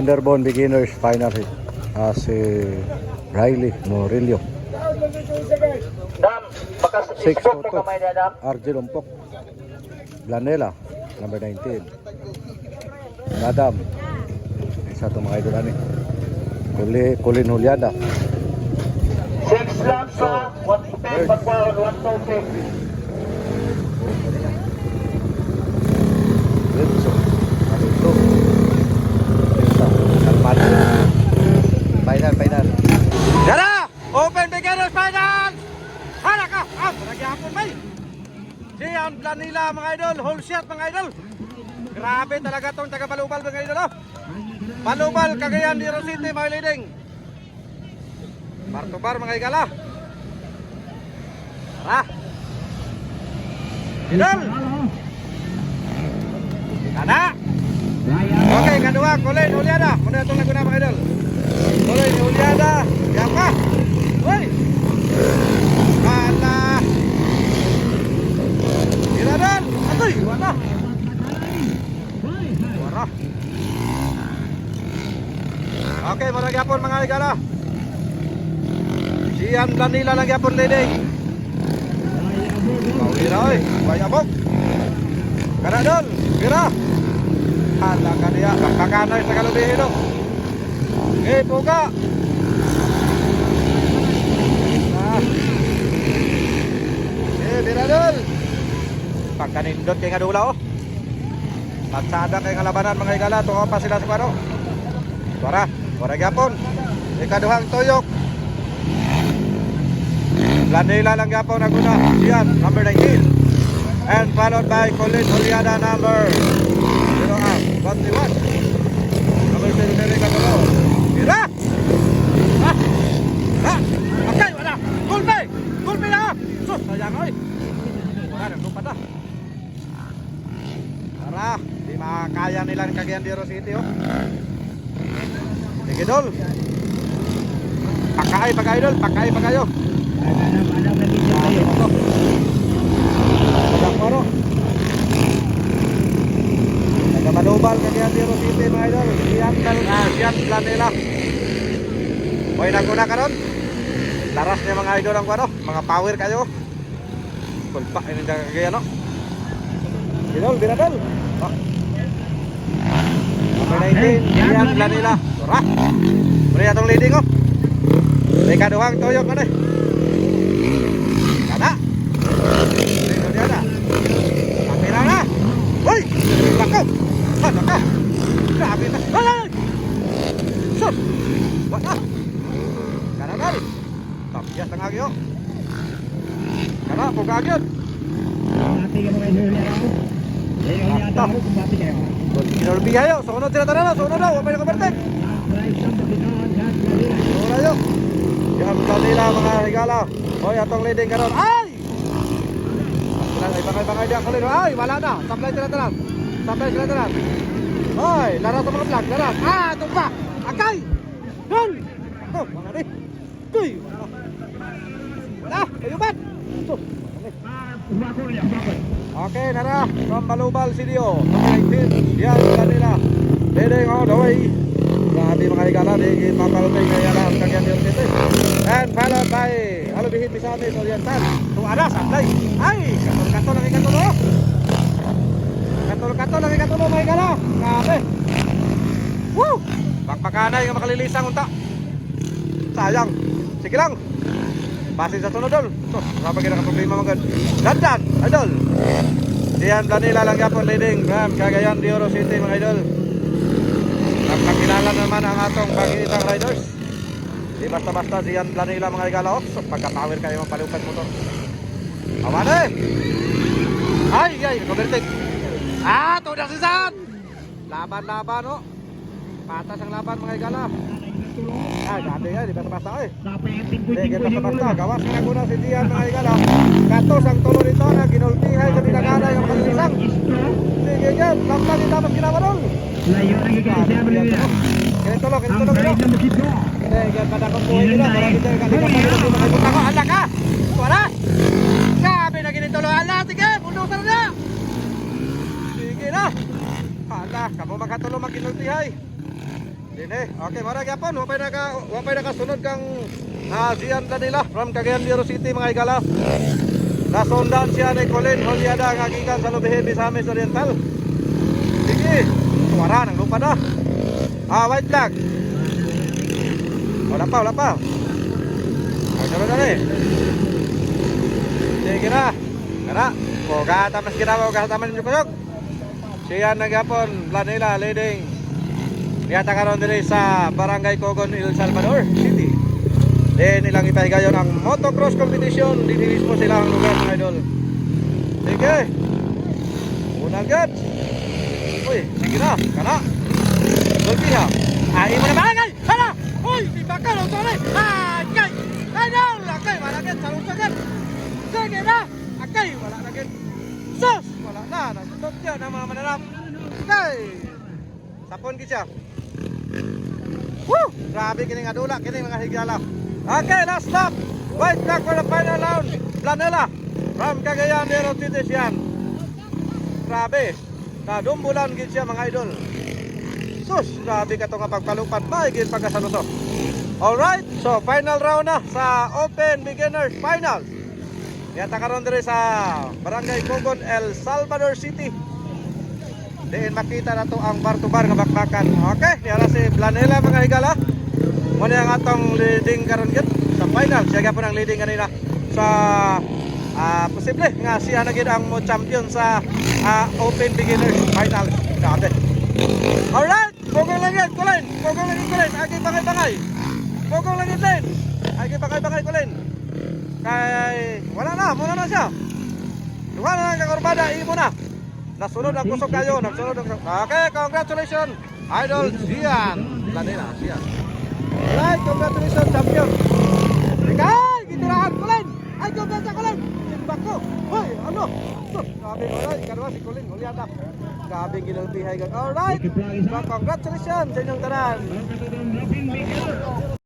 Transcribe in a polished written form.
Thunderbone Beginners Final Hit. Si Riley Morillo. 6 Toto. RJ Lompok. Blanela, number 19. Adam. Isa itong mga idol ani. Colin Juliana. 6 laps pa, 110 pagpawon, 126. Ritso. Ito. Kalmado. Final. Yara! Open Beginners Final! Hala ka! Nagyapon may! Siyan Planila mga idol, whole shot mga idol. Grabe talaga tong taga Balubal mga idol. Balubal, Cagayan de Oro City mga leading. Bar to bar mga igala. Tara! Idol! Tana! Okay, kadua, Colin Juliana. Muna itong lagu na mga idol. Colin Juliana, yan ka! Uy! Hala! Iradal! Atoy! Wala! Wala! Okay, marang yapon mga igala. Siyan Planila lang yapon leading. Mawira oy, bayabok. Kana dol, bira. Hala ka niya, kakanay sa kalubihin no. Puga. Bira dol. Pagkanindot kay nga dula oh. Pagsada kay nga labanan mga igala, tungo pa sila sa paro. Suara, suara gyapon. Ikaduhang tuyok. Planila lang yapon naguna. Siyan, number 19. And followed by Colin Juliana, number 21. Number 0 Katulo. Ira! Okay, wala. Gulpe na! Sus, sayang oy. Wala, naglupat na. Tara, di makakaya nilang Cagayan de Oro City oh. Sige dol. Pakay idol, pakay pakayo. Balubal Cagayan de Oro City mga idol. Siyan Planela. Boy naguna karon. Laras niya mga idol ang kuno, mga power kayo. Kulpa ini Cagayan no. Idol, binadal. Number 19, Siyan Planela. Ora. Muli atong leading oh. Teka doang toyok na. Kana. Ini ada. Kamera na. Hoy! Lako! Lako! Grabe na! Ay! Sir! Wala! Kana gali! Tapyas ang agyo! Kana, pugagyon! Mata! Kinurbi hayo! Sunod sila tanan! Sunod daw! Wapay na kabertek! Sunod hayo! Yan kanila mga higala! Hoy, atong leading karon! Ay! Bangay dia Colin. Ay, wala na. Sablay sila tanan. Hoy, laras sa mga vlog, laras. Tumpa. Akay. Dol. Oh, mga ni. Tuy. Wala, ayubat. Okay, nara. From Balubal City. Number 19. Yan kanila. Leading all the way. Grabe mga higala, di mapalupay kaya lang Cagayan de Oro City. And followed by Alubihin Misamis Oriental. Tung ada sablay. Ay, katol lang ikatulo. Katol lang ikatulo mga higala. Grabe. Woo! Bakbakanay nga makalilisang unta. Sayang. Sige lang. Pasin sa sunod dol. So, wala pa ka problema mga dandan, idol. Siyan Planila lang yapon leading from Cagayan de Oro City mga idol. Nagkakilala naman ang atong pag-iitang riders. Di basta-basta Siyan Planila mga igala. So, pagka-power kayo mapalupan motor. Awan eh! Ay! Converted! Tudang sisan! Laban-laban oh! Patas ang laban mga igala. Ganda yan, di basta-basta eh. Di basta-basta. Gawas nga guna si Siyan mga igala. Katos ang tulo nito na ginultihay sa pinagana yung pagkisang. Sige yan, lampan din dapat kinamarol. Ganito lo. Yan padakot buhay nila. Marami tayo kanina pagkakita ko. Hala ka! Wala! Sabi na ganito lo. Hala, sige! Pundusan na! Sige na! Hala, kamo makatulo maginultihay. Dine. Okay, mara gyapon, wapay nakasunod kang Gian Danila from Cagayan de Oro City mga igala. Nasundan siya ni Colin Holiada nga gikan sa Lubihe, Misamis Oriental. Sige, suwara ng lupa na. White flag. Wala pa. Ay, sunod na ni. Sige na. Kana, kugataman ninyo kuyog. Siya nagyapon, Planila leading. Niyata karon diri sa Barangay Cogon, El Salvador City. Then ilang ipahigayon ang motocross competition. Dili mismo sila ang lugar mga idol. Sige. Unang gad. Uy, sige na. Kana. Dolpiha. Ay mo na barangay. Kana. Uy, di ba ka lang tuloy. Ay, kay. Ay, no. Lakay, malagit. Salutagan. Sige na. Akay, wala na gid. Sus, wala na. Nasutot yan ang mga mananap. Kay. Sapon gid siya. Woo! Grabe kini nga dula, kini mga higala. Okay, last lap. White flag for the final round. Planela from Cagayan de Oro City siyan. Grabe. Nadumbulan gid siya mga idol. Sus, grabe ka to nga pagpalupat. Maigil pagkasano to. Alright, so final round na sa Open Beginners Finals. Yata karon diri sa Barangay Cogon, El Salvador City. Diin makita na to ang bar-to-bar nga bakbakan. Okay, niara si Planela mga higala. Muna ang atong leading karon gid sa final. Siya gyapon ang leading kanina sa posible nga siya na gid ang mo champion sa Open Beginners Finals. Grabe. Alright, pugong lang yan, Kulin. Pugong lang yan, Kulin. Agi bangay-bangay. Pugong lang yan, Kulin. Agi bangay-bangay, Kulin. Kay wala na, muna na siya. Duha na lang kakurbada, imo na. Nasunod ang kusog kayo, nagsunod ang kusog. Okay, congratulations, Idol Gian Planela, Gian. Alright, congratulations, champion. Ay, gitirahan, Kulin. Ay, congratulations, Kulin. Timbak ko. Hoy, ano? Grabe, alright, kadwa si Kulin, Holiada. Grabe, ginalbihay. Alright, congratulations sa inyong tanan.